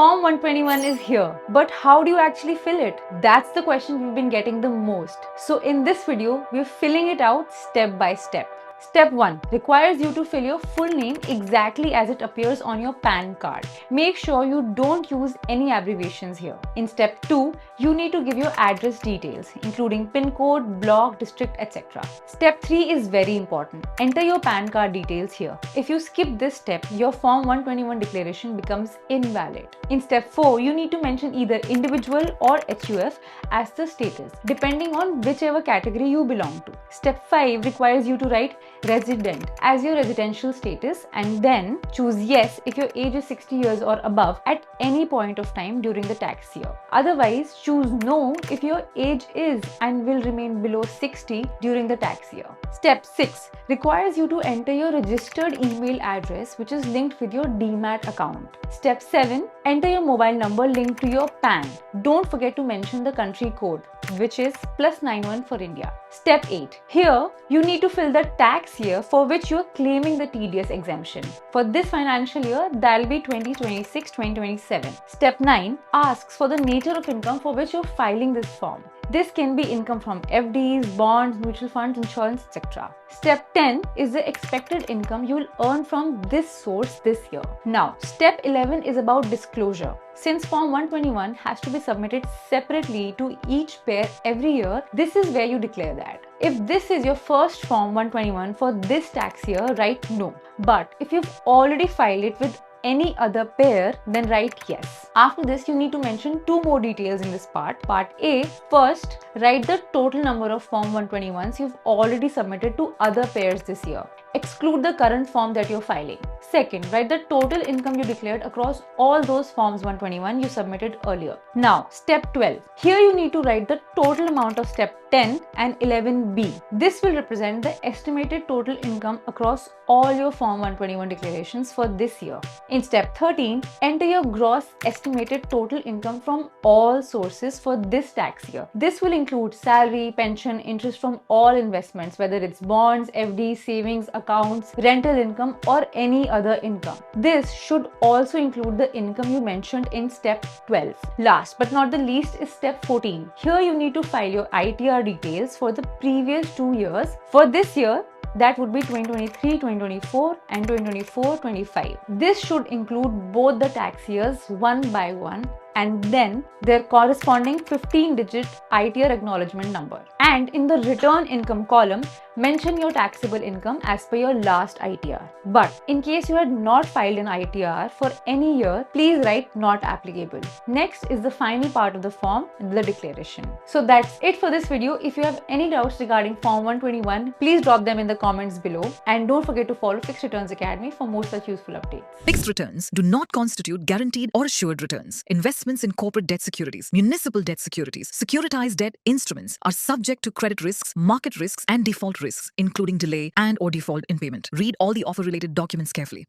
Form 121 is here, but how do you actually fill it? That's the question we've been getting the most. So in this video, we're filling it out step by step. Step 1 requires you to fill your full name exactly as it appears on your PAN card. Make sure you don't use any abbreviations here. In step 2, you need to give your address details, including PIN code, block, district, etc. Step 3 is very important. Enter your PAN card details here. If you skip this step, your Form 121 declaration becomes invalid. In step 4, you need to mention either individual or HUF as the status, depending on whichever category you belong to. Step 5 requires you to write resident as your residential status and then choose yes if your age is 60 years or above at any point of time during the tax year. Otherwise, choose no if your age is and will remain below 60 during the tax year. Step 6 requires you to enter your registered email address which is linked with your DMAT account. Step 7, enter your mobile number linked to your PAN. Don't forget to mention the country code, which is +91 for India. Step 8. Here, you need to fill the tax year for which you are claiming the TDS exemption. For this financial year, that will be 2026-2027. Step 9 asks for the nature of income for which you are filing this form. This can be income from FDs, bonds, mutual funds, insurance, etc. Step 10 is the expected income you will earn from this source this year. Now, step 11 is about disclosure. Since Form 121 has to be submitted separately to each pair every year, this is where you declare that. If this is your first Form 121 for this tax year, write no. But if you've already filed it with any other pair, then write yes. After this, you need to mention two more details in this part. Part A, first, write the total number of Form 121s you've already submitted to other pairs this year. Exclude the current form that you're filing. Second, write the total income you declared across all those Forms 121 you submitted earlier. Now, step 12. Here you need to write the total amount of step 10 and 11B. This will represent the estimated total income across all your Form 121 declarations for this year. In step 13, enter your gross estimated total income from all sources for this tax year. This will include salary, pension, interest from all investments, whether it's bonds, FD, savings, accounts, rental income, or any other income. This should also include the income you mentioned in step 12. Last but not the least is step 14. Here you need to file your ITR details for the previous 2 years. For this year, that would be 2023, 2024 and 2024-25. This should include both the tax years one by one and then their corresponding 15-digit ITR acknowledgement number. And in the return income column, mention your taxable income as per your last ITR. But in case you had not filed an ITR for any year, please write not applicable. Next is the final part of the form, the declaration. So that's it for this video. If you have any doubts regarding Form 121, please drop them in the comments below. And don't forget to follow Fixed Returns Academy for more such useful updates. Fixed returns do not constitute guaranteed or assured returns. Investments in corporate debt securities, municipal debt securities, securitized debt instruments are subject to credit risks, market risks, and default risks, including delay and/or default in payment. Read all the offer-related documents carefully.